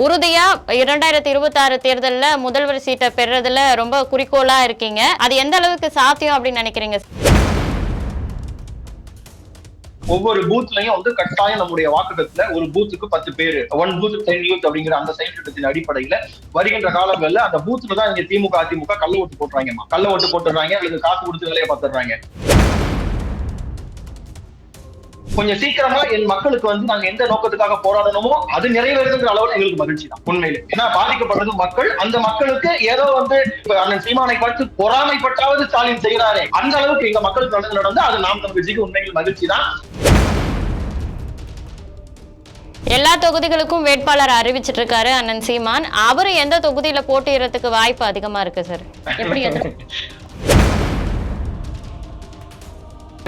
உறுதியா 2026 தேர்தல்ல முதல்வர் சீட்டை பெறதுல ரொம்ப குறிக்கோளா இருக்கீங்க. அது எந்த அளவுக்கு சாத்தியம் அப்படின்னு நினைக்கிறீங்க? ஒவ்வொரு பூத்லயும் கட்டாயம் நம்முடைய வாக்குகத்துல ஒரு பூத்துக்கு 10 பேரு, ஒன் பூத் 10 யூத் அப்படிங்கிற அந்த செயல் திட்டத்தின் அடிப்படையில வருகின்ற காலங்கள்ல அந்த பூத்துல தான் இங்க திமுக அதிமுக கள்ள ஓட்டு போட்டுறாங்கம்மா. கள்ள ஓட்டு போட்டுறாங்க அல்லது காசு கொடுத்து வேலையை பார்த்துடுறாங்க. கொஞ்சம் சீக்கிரமா என் மக்களுக்கு நாங்க எந்த நோக்கத்துக்காக போராடணுமோ அது நிறைவேறுங்கிற அளவுல எங்களுக்கு மகிழ்ச்சி தான் உண்மையிலே. ஏன்னா பாதிக்கப்படுறது மக்கள், அந்த மக்களுக்கு ஏதோ அண்ணன் சீமானை பார்த்து பொறாமைப்பட்டாவது ஸ்டாலின் செய்யறாரே அந்த அளவுக்கு எங்க மக்களுக்கு நடந்து அது நாம் தமிழ் கட்சிக்கு உண்மையில் மகிழ்ச்சி தான். எல்லா தொகுதிகளுக்கும் வேட்பாளர் அறிவிச்சிட்டு இருக்காரு அண்ணன் சீமான். அவரு எந்த தொகுதியில போட்டியிடறதுக்கு வாய்ப்பு அதிகமா இருக்கு சார்? எப்படி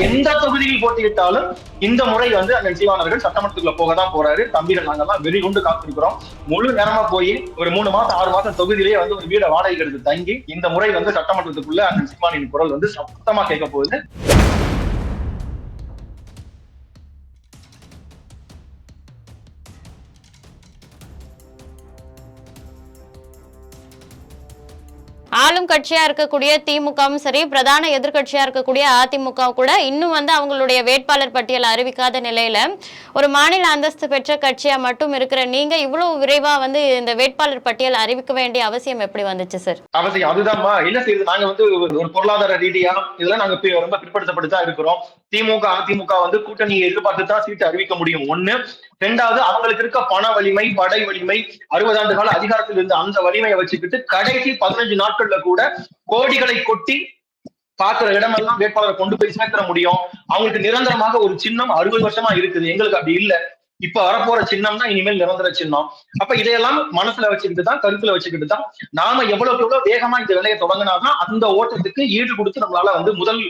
எந்த தொகுதியில் போட்டியிட்டாலும் இந்த முறை அண்ணன் சீமான் அவர்கள் சட்டமன்றத்துக்குள்ள போகதான் போறாரு. தம்பிகள் நாங்கெல்லாம் வெறி கொண்டு காத்திருக்கிறோம். முழு நேரமா போய் ஒரு 3 மாசம் 6 மாசம் தொகுதியிலேயே ஒரு வீட வாடகை எடுத்து தங்கி இந்த முறை சட்டமன்றத்துக்குள்ள அண்ணன் சீமானின் குரல் சத்தமா கேட்க போகுது. ஆளும் கட்சியா இருக்கக்கூடிய திமுகவும் சரி, பிரதான எதிர்கட்சியா இருக்கக்கூடிய அதிமுக கூட இன்னும் அவங்களுடைய வேட்பாளர் பட்டியல் அறிவிக்காத நிலையில ஒரு மாநில அந்தஸ்து பெற்ற கட்சியா மட்டும் இருக்கிற நீங்க இவ்வளவு விரைவா இந்த வேட்பாளர் பட்டியல் அறிவிக்க வேண்டிய அவசியம் எப்படி வந்துச்சு சார்? அவசியம் அதுதான்மா. என்ன செய்யுது, நாங்க ஒரு பொருளாதார ரீதியா இதெல்லாம் நாங்க ரொம்ப பிற்படுத்தப்பட்டுதான் இருக்கிறோம். திமுக அதிமுக கூட்டணியை எதிர்பார்த்து தான் சீட்டு அறிவிக்க முடியும். ஒண்ணு. ரெண்டாவது, அவங்களுக்கு இருக்க பண வலிமை, படை வலிமை, 60 ஆண்டு கால அதிகாரத்தில் இருந்த அந்த வலிமையை வச்சுக்கிட்டு கடைசி 15 நாட்கள்ல கூட கோடிகளை கொட்டி பாக்குற இடமெல்லாம் வேட்பாளரை கொண்டு போய் சேர்க்கிற முடியும். அவங்களுக்கு நிரந்தரமாக ஒரு சின்னம் 60 வருஷமா இருக்குது. எங்களுக்கு அப்படி இல்ல. இப்ப வரப்போற சின்னம் தான் இனிமேல் நிரந்தர சின்னம். அப்ப இதையெல்லாம் மனசுல வச்சுக்கிட்டு தான், கருத்துல வச்சுக்கிட்டு தான் நாம எவ்வளவுக்கு எவ்வளவு வேகமா இந்த வேலையை தொடங்கினாதான் அந்த ஓட்டத்துக்கு ஈடு கொடுத்து நம்மளால முதல்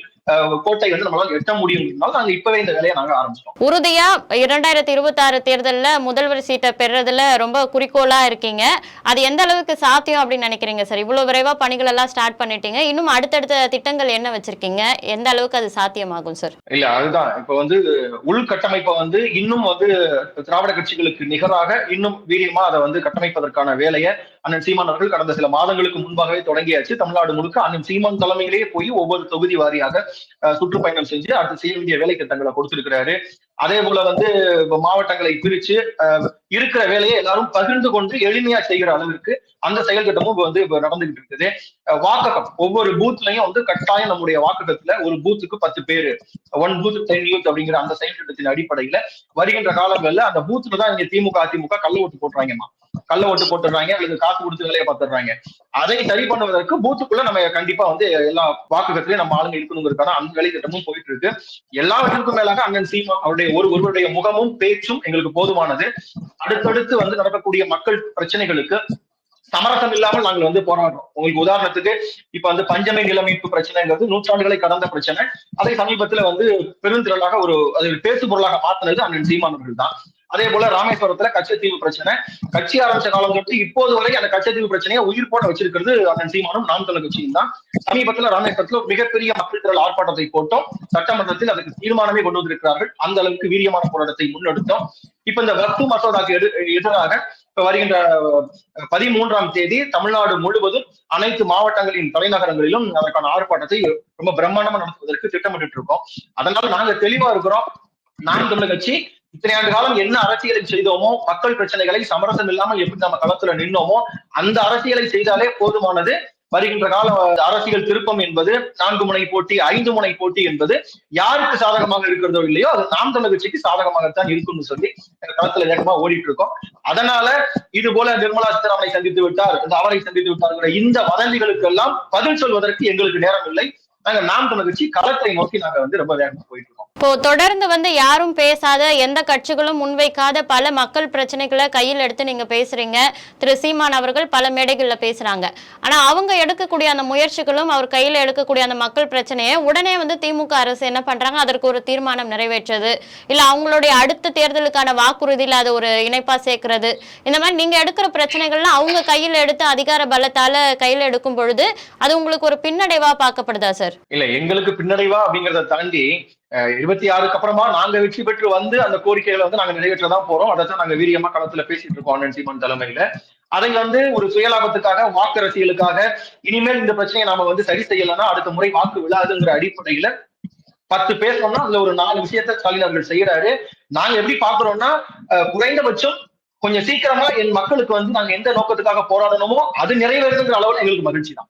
கோட்டை நம்மளால எட்ட முடியும். நாங்க இப்பவே இந்த வேலையை நாங்க ஆரம்பிச்சோம். உறுதியா 2026 தேர்தல்ல முதல்வர் சீட்டை பெறதுல ரொம்ப குறிக்கோளா இருக்கீங்க. அது எந்த அளவுக்கு சாத்தியம் அப்படின்னு நினைக்கிறீங்க சார்? இவ்வளவு விரைவா பணிகள் எல்லாம் ஸ்டார்ட் பண்ணிட்டீங்க. இன்னும் அடுத்தடுத்த திட்டங்கள் என்ன வச்சிருக்கீங்க? எந்த அளவுக்கு அது சாத்தியமாகும் சார்? இல்ல, அதுதான் இப்ப உள்கட்டமைப்பை இன்னும் திராவிட கட்சிகளுக்கு நிகராக இன்னும் வீரியமா அதை கட்டமைப்பதற்கான வேலையை அண்ணன் சீமான் அவர்கள் கடந்த சில மாதங்களுக்கு முன்பாகவே தொடங்கியாச்சு. தமிழ்நாடு முழுக்க அண்ணன் சீமான் தலைமையிலேயே போய் ஒவ்வொரு தொகுதி வாரியாக சுற்றுப்பயணம் செஞ்சு அடுத்து செய்ய வேண்டிய வேலை திட்டங்களை கொடுத்திருக்கிறாரு. அதே போல மாவட்டங்களை பிரிச்சு இருக்கிற வேலையை எல்லாரும் பகிர்ந்து கொண்டு எளிமையா செய்கிற அளவிற்கு அந்த செயல் திட்டமும் இப்ப நடந்துகிட்டு இருக்குது. வாக்ககம் ஒவ்வொரு பூத்லயும் கட்டாயம் நம்முடைய வாக்ககத்துல ஒரு பூத்துக்கு 10 பேரு, ஒன் பூத் 10 யூத் அப்படிங்கிற அந்த செயல் திட்டத்தின் அடிப்படையில வருகின்ற காலங்கள்ல அந்த பூத்துல தான் இங்க திமுக அதிமுக கள்ள ஓட்டு போட்டுறாங்கம்மா. கள்ள ஓட்டு போட்டுறாங்க அல்லது காசு கொடுத்து வேலையை பார்த்துடுறாங்க. அதை சரி பண்ணுவதற்கு பூத்துக்குள்ள நம்ம கண்டிப்பா எல்லா வாக்குகத்திலையும் நம்ம ஆளுங்க இருக்கணுங்கிறதுக்கான அந்த வேலை திட்டமும் போயிட்டு இருக்கு. எல்லாவற்றிற்கும் மேலாக அண்ணன் சீமான் அவருடைய ஒருவருடைய முகமும் பேச்சும் எங்களுக்கு போதுமானது. அடுத்தடுத்து நடக்கக்கூடிய மக்கள் பிரச்சனைகளுக்கு சமரசம் இல்லாமல் நாங்கள் போராடுறோம். உங்களுக்கு உதாரணத்துக்கு இப்ப பஞ்சமை நில மீட்பு பிரச்சனைங்கிறது நூற்றாண்டுகளை கடந்த பிரச்சனை. அதை சமீபத்துல பெருந்திரளாக அது பேசு பொருளாக மாத்தினது அண்ணன் சீமான் அவர்கள் தான். அதே போல ராமேஸ்வரத்துல கச்சத்தீவு பிரச்சனை கட்சி ஆரம்பிச்ச காலம் தொட்டு இப்போது வரை அந்த கச்சத்தீவு பிரச்சனையை உயிர் போட வச்சிருக்கிறது அண்ணன் சீமானும் நாம் தமிழர் கட்சியும் தான். சமீபத்துல ராமேஸ்வரத்துல மிகப்பெரிய மக்கள் திரள் ஆர்ப்பாட்டத்தை போட்டோம். சட்டமன்றத்தில் அதுக்கு தீர்மானமே கொண்டு வந்திருக்கிறார்கள். அந்த அளவுக்கு வீரியமான போராட்டத்தை முன்னெடுத்தோம். இப்ப இந்த வக்ஃப் மசோதாக்கு எதிராக வருகின்ற 13ஆம் தேதி தமிழ்நாடு முழுவதும் அனைத்து மாவட்டங்களின் தலைநகரங்களிலும் அதற்கான ஆர்ப்பாட்டத்தை ரொம்ப பிரம்மாண்டமா நடத்துவதற்கு திட்டமிட்டு இருக்கோம். அதனால நாங்க தெளிவா இருக்கிறோம். நாம் தமிழர் கட்சி இத்தனை ஆண்டு காலம் என்ன அரசியலை செய்தோமோ, மக்கள் பிரச்சனைகளை சமரசம் இல்லாமல் எப்படி நம்ம களத்துல நின்னோமோ அந்த அரசியலை செய்தாலே போதுமானது. வருகின்ற கால அரசியல் திருப்பம் என்பது 4 முனை போட்டி, 5 முனை போட்டி என்பது யாருக்கு சாதகமாக இருக்கிறதோ இல்லையோ அது நாம் தமிழர் கட்சிக்கு சாதகமாகத்தான் இருக்கும்னு சொல்லி களத்துல வேகமா ஓடிட்டு இருக்கோம். அதனால இது போல நிர்மலா சீதாராமனை சந்தித்து விட்டார், அவரை சந்தித்து விட்டார், இந்த வதந்திகளுக்கு எல்லாம் பதில் சொல்வதற்கு எங்களுக்கு நேரம் இல்லை. நாங்க நாம் தமிழர் கட்சி களத்தை நோக்கி நாங்க ரொம்ப வேகமா போயிட்டு இருக்கோம். இப்போ தொடர்ந்து யாரும் பேசாத, எந்த கட்சிகளும் முன்வைக்காத பல மக்கள் பிரச்சனைகளை கையில் எடுத்து நீங்க பேசுறீங்க. திரு சீமான் அவர்கள் பல மேடைகள்ல பேசுறாங்க. ஆனா அவங்க எடுக்கக்கூடிய அந்த முயற்சிகளும் அவர் கையில எடுக்கக்கூடிய அந்த மக்கள் பிரச்சனையை உடனே திமுக அரசு என்ன பண்றாங்க, அதற்கு ஒரு தீர்மானம் நிறைவேற்றது, இல்ல அவங்களுடைய அடுத்த தேர்தலுக்கான வாக்குறுதியில அதை ஒரு இணைப்பா சேர்க்கிறது. இந்த மாதிரி நீங்க எடுக்கிற பிரச்சனைகள்லாம் அவங்க கையில் எடுத்து அதிகார பலத்தால கையில் எடுக்கும் பொழுது அது உங்களுக்கு ஒரு பின்னடைவா பார்க்கப்படுதா சார்? இல்ல, எங்களுக்கு பின்னடைவா அப்படிங்கறத தாண்டி 26க்கு அப்புறமா நாங்க வெற்றி பெற்று வந்து அந்த கோரிக்கைகளை வந்து நாங்க நிறைவேற்றதான் போறோம். அதைத்தான் நாங்க வீரியமா களத்துல பேசிட்டு இருக்கோம் அண்ணன் சீமான் தலைமையில. அதை வந்து ஒரு சுயலாபத்துக்காக, வாக்கு அரசியலுக்காக, இனிமேல் இந்த பிரச்சனையை நாம வந்து சரி செய்யலைன்னா அடுத்த முறை வாக்கு விழாதுங்கிற அடிப்படையில 10 பேசணும்னா அதுல ஒரு 4 விஷயத்த ஸ்டாலின் அவர்கள் செய்யறாரு. நாங்க எப்படி பாக்குறோம்னா, குறைந்தபட்சம் கொஞ்சம் சீக்கிரமா என் மக்களுக்கு வந்து நாங்க எந்த நோக்கத்துக்காக போராடணுமோ அது நிறைவேறுதுங்கிற அளவுல எங்களுக்கு மகிழ்ச்சி தான்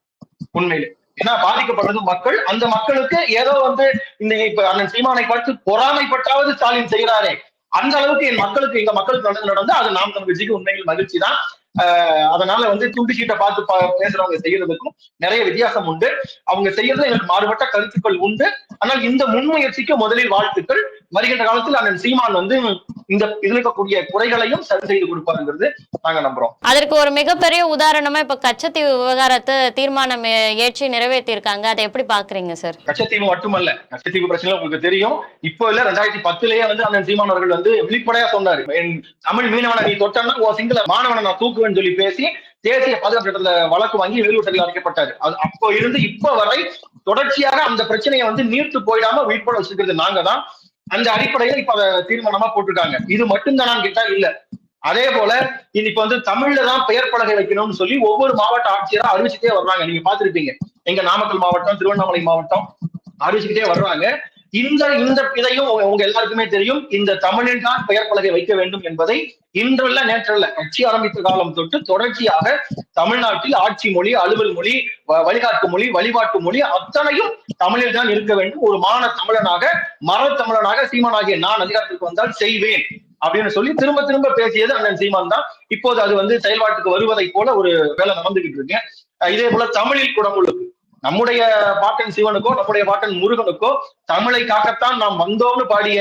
உண்மையிலே. ஏன்னா பாதிக்கப்படுறது மக்கள். அந்த மக்களுக்கு ஏதோ வந்து இந்த இப்ப அண்ணன் சீமானை பார்த்து பொறாமைப்பட்டாவது ஸ்டாலின் செய்யறாரே, அந்த அளவுக்கு எங்க மக்களுக்கு நல்லது நடந்து அது நாம் தமிழ் கட்சிக்கு உண்மையில் மகிழ்ச்சி தான். அதனால வந்து துண்டு சீட்டை பார்த்து பேசுறவங்க செய்யறதுக்கும் நிறைய வித்தியாசம் உண்டு. அவங்க செய்யறதுல எனக்கு மாறுபட்ட கருத்துக்கள் உண்டு. ஆனால் இந்த முன்முயற்சிக்கு முதலில் வாழ்த்துக்கள். வருகின்ற காலத்தில் அண்ணன் சீமான் வந்து இந்த இதுல இருக்கக்கூடிய குறைகளையும் சரி செய்து கொடுப்பாருங்கிறது நாங்க நம்புறோம். அதற்கு ஒரு மிகப்பெரிய உதாரணமா இப்ப கச்சத்தீவு விவகாரத்தை தீர்மானம் ஏற்றி நிறைவேற்றி இருக்காங்க. அதை எப்படி பாக்குறீங்க சார்? கச்சத்தீவு மட்டுமல்ல, கச்சத்தீவு பிரச்சனை உங்களுக்கு தெரியும். இப்போ இல்ல 2010லயே வந்து அண்ணன் சீமான் அவர்கள் வந்து வெளிப்படையா சொன்னாரு, தமிழ் மீனவனை நீ தொட்டன்னா உன் சிங்கள மாணவனை நான் தூக்குவேன்னு சொல்லி பேசி தேசிய பாதுகாப்பு சட்டத்துல வழக்கு வாங்கி வெளியூர் சிறையில் அடைக்கப்பட்டாரு. அது அப்போ இருந்து இப்ப வரை தொடர்ச்சியாக அந்த பிரச்சனையை வந்து நீர்த்து போயிடாம வீட்பட வச்சிருக்கிறது நாங்க தான். அந்த அடிப்படையில இப்ப அதை தீர்மானமா போட்டிருக்காங்க. இது மட்டும்தானான்னு கேட்டா இல்ல. அதே போல இன்னைக்கு வந்து தமிழ்ல தான் பெயர் பலகை வைக்கணும்னு சொல்லி ஒவ்வொரு மாவட்ட ஆட்சியரா அறிவிச்சுட்டே வர்றாங்க. நீங்க பாத்திருப்பீங்க, எங்க நாமக்கல் மாவட்டம், திருவண்ணாமலை மாவட்டம் அறிவிச்சுக்கிட்டே வர்றாங்க. இந்த இதையும் உங்க எல்லாருக்குமே தெரியும். இந்த தமிழில் தான் பெயர் பலகை வைக்க வேண்டும் என்பதை இன்றல்ல நேற்றல்ல கட்சி ஆரம்பித்த காலம் தொட்டு தொடர்ச்சியாக தமிழ்நாட்டில் ஆட்சி மொழி, அலுவல் மொழி, வழிகாட்டு மொழி, வழிபாட்டு மொழி அத்தனையும் தமிழில் தான் இருக்க வேண்டும். ஒரு மான தமிழனாக, மரத்தமிழனாக சீமானாகிய நான் அதிகாரத்துக்கு வந்தால் செய்வேன் அப்படின்னு சொல்லி திரும்ப திரும்ப பேசியது அண்ணன் சீமான் தான். இப்போது அது வந்து செயல்பாட்டுக்கு வருவதை போல ஒரு வேலை நடந்துகிட்டு இருக்கு. இதே போல தமிழில் குடமுழுக்கு, நம்முடைய பாட்டன் சிவனுக்கோ நம்முடைய பாட்டன் முருகனுக்கோ தமிழை காக்கத்தான் நாம் வந்தோம்னு பாடிய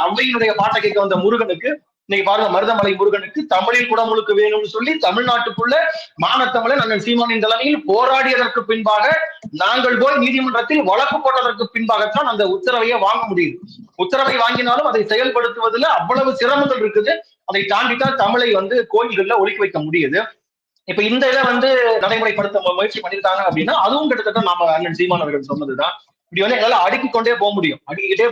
அவ்வையினுடைய பாட்டை கேட்க வந்த முருகனுக்கு இன்னைக்கு பாருங்க, மருதமலை முருகனுக்கு தமிழில் குடமுழுக்கு வேணும்னு சொல்லி தமிழ்நாட்டுக்குள்ள மானத்தமிழன் அண்ணன் சீமானின் தலைமையில் போராடியதற்கு பின்பாக நாங்கள் போய் நீதிமன்றத்தில் வழக்கு போட்டதற்கு பின்பாகத்தான் அந்த உத்தரவையே வாங்க முடியுது. உத்தரவை வாங்கினாலும் அதை செயல்படுத்துவதில் அவ்வளவு சிரமங்கள் இருக்குது. அதை தாண்டித்தான் தமிழை வந்து கோயில்கள்ல ஒழிக்க வைக்க முடியுது. இப்ப இந்த இதை வந்து நடைமுறைப்படுத்த முயற்சி பண்ணிருக்காங்க அப்படின்னா அதுவும் கிட்டத்தட்ட நாம அண்ணன் சீமான் அவர்கள் சொன்னதுதான். இப்படி வந்து எங்களால அடுக்கிக்கிட்டே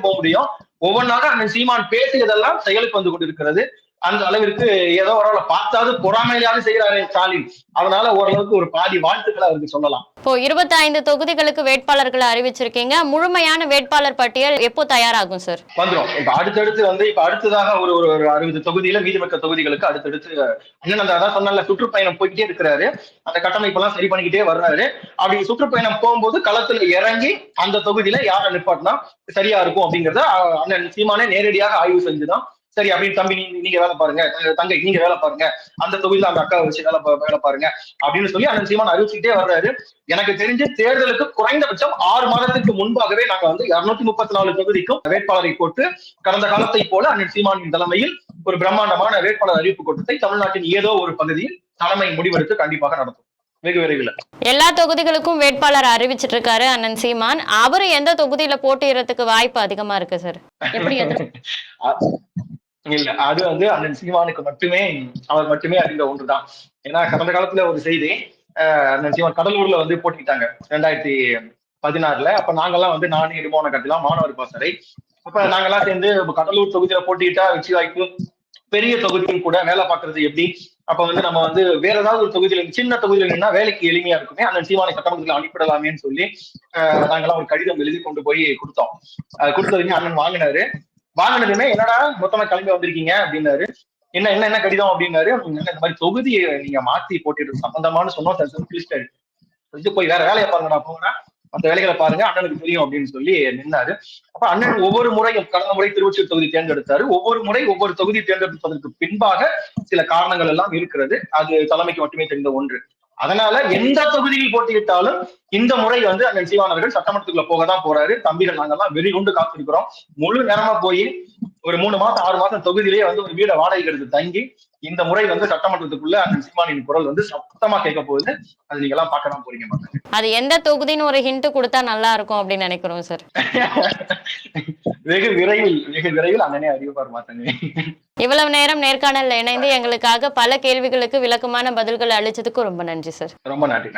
போக முடியும். ஒவ்வொன்றாக அண்ணன் சீமான் பேசியதெல்லாம் செயலுக்கு வந்து கொண்டிருக்கிறது. அந்த அளவிற்கு ஏதோ ஓரளவு பார்த்தாது பொறாமையிலாவது செய்யறாரு ஸ்டாலின். அதனால ஓரளவுக்கு ஒரு பாதி வாழ்த்துக்களை அவருக்கு சொல்லலாம். இப்போ 25 தொகுதிகளுக்கு வேட்பாளர்களை அறிவிச்சிருக்கீங்க. முழுமையான வேட்பாளர் பட்டியல் எப்போ தயாராகும் சார்? வந்துடும். இப்ப அடுத்தடுத்து வந்து இப்ப அடுத்ததாக ஒரு 60 தொகுதியில மீதமிக்க தொகுதிகளுக்கு அடுத்தடுத்து அண்ணன் அதான் சொன்னால சுற்றுப்பயணம் போய்கிட்டே இருக்கிறாரு. அந்த கட்டமைப்பெல்லாம் சரி பண்ணிக்கிட்டே வர்றாரு. அப்படி சுற்றுப்பயணம் போகும்போது களத்துல இறங்கி அந்த தொகுதியில யாரை நிப்பாட்டினா சரியா இருக்கும் அப்படிங்கிறத அண்ணன் சீமானே நேரடியாக ஆய்வு செஞ்சுதான் சரி அப்படின்னு தம்பி நீங்க வேலை பாருங்க, தங்கை நீங்க வேலை பாருங்க, அந்த தொகுதியில அந்த அக்காவை வச்சு வேலை பாருங்க அப்படின்னு சொல்லி அண்ணன் சீமான் அறிவிச்சுக்கிட்டே வர்றாரு. எனக்கு தெரிஞ்சு தேர்தலுக்கு குறைந்தபட்சம் 6 மாதத்துக்கு முன்பாகவே நாங்க வந்து 234 தொகுதிக்கும் வேட்பாளரை போட்டு கடந்த காலத்தை போல அண்ணன் சீமானின் தலைமையில் ஒரு பிரம்மாண்டமான வேட்பாளர் அறிவிப்பு கூட்டத்தை தமிழ்நாட்டின் ஏதோ ஒரு பகுதியில் தலைமை முடிவெடுத்து கண்டிப்பாக நடத்தும் வெகு விரைவில். எல்லா தொகுதிகளுக்கும் வேட்பாளர் அறிவிச்சிட்டு இருக்காரு அண்ணன் சீமான். அவரு எந்த தொகுதியில போட்டியிடறதுக்கு வாய்ப்பு அதிகமா இருக்கு சார்? எப்படி இல்ல, அது வந்து அண்ணன் சீமானுக்கு அவர் மட்டுமே அறிந்த ஒன்றுதான். ஏன்னா கடந்த காலத்துல ஒரு செய்தி, அண்ணன் சீமான் கடலூர்ல வந்து போட்டிட்டாங்க 2016. அப்ப நாங்கெல்லாம் வந்து நானே இடுமான கட்டலாம் மாணவர் பாசறை. அப்ப நாங்கெல்லாம் சேர்ந்து கடலூர் தொகுதியில போட்டிட்டா வெற்றி வாய்ப்பு, பெரிய தொகுதியும் கூட வேலை பார்க்கறது எப்படி, அப்ப வந்து நம்ம வந்து வேற ஏதாவது ஒரு தொகுதியில சின்ன தொகுதியில நின்னா வேலைக்கு எளிமையா இருக்குமே, அண்ணன் சீமானை சட்டமன்றத்தில் அனுப்பிடலாமேன்னு சொல்லி நாங்கெல்லாம் ஒரு கடிதம் எழுதி கொண்டு போய் கொடுத்தோம். கொடுத்ததுமே அண்ணன் வாங்கினதுமே என்னடா மொத்தமா கிளம்பி வந்திருக்கீங்க அப்படின்னாரு. என்ன கடிதம் அப்படின்னாரு. இந்த மாதிரி தொகுதியை நீங்க மாத்தி போட்டுட்டு சம்பந்தமானு சொன்னோம். போய் வேற வேலையை பாருங்க, நான் போகிறேன், அந்த வேலைகளை பாருங்க, அண்ணனுக்கு தெரியும் அப்படின்னு சொல்லி நின்னாரு. அப்ப அண்ணன் ஒவ்வொரு முறையும் கடந்த முறை திருவொற்றியூர் தொகுதி தேர்ந்தெடுத்தாரு. ஒவ்வொரு முறை ஒவ்வொரு தொகுதி தேர்ந்தெடுப்பதற்கு பின்பாக சில காரணங்கள் எல்லாம் இருக்கிறது. அது தலைமைக்கு மட்டுமே தெரிந்த ஒன்று. அதனால எந்த தொகுதியில் போட்டியிட்டாலும் இந்த முறை வந்து அண்ணன் சீமான் அவர்கள் சட்டமன்றத்துக்குள்ள போகதான் போறாரு. தம்பிகள் நாங்கெல்லாம் வெறி கொண்டு காத்திருக்கிறோம். முழு நேரமா போய் ஒரு 3 மாசம் 6 மாசம் தொகுதியிலேயே வந்து ஒரு வீட வாடகைக்கு எடுத்து தங்கி இந்த முறை வந்து சட்டமன்றத்துக்குள்ள அண்ணன் சீமானின் குரல் வந்து சத்தமா கேட்க போகுது. அது நீங்க எல்லாம் பார்க்கலாம் போறீங்க. அது எந்த தொகுதின்னு ஒரு ஹிண்ட் கொடுத்தா நல்லா இருக்கும் அப்படின்னு நினைக்கிறோம் சார். வெகு விரைவில் அண்ணனே அறிவிப்பார் மாத்தங்க. இவ்வளவு நேரம் நேர்காணல்ல இணைந்து எங்களுக்காக பல கேள்விகளுக்கு விளக்கமான பதில்கள் அளிச்சதுக்கு ரொம்ப நன்றி சார். ரொம்ப நன்றி.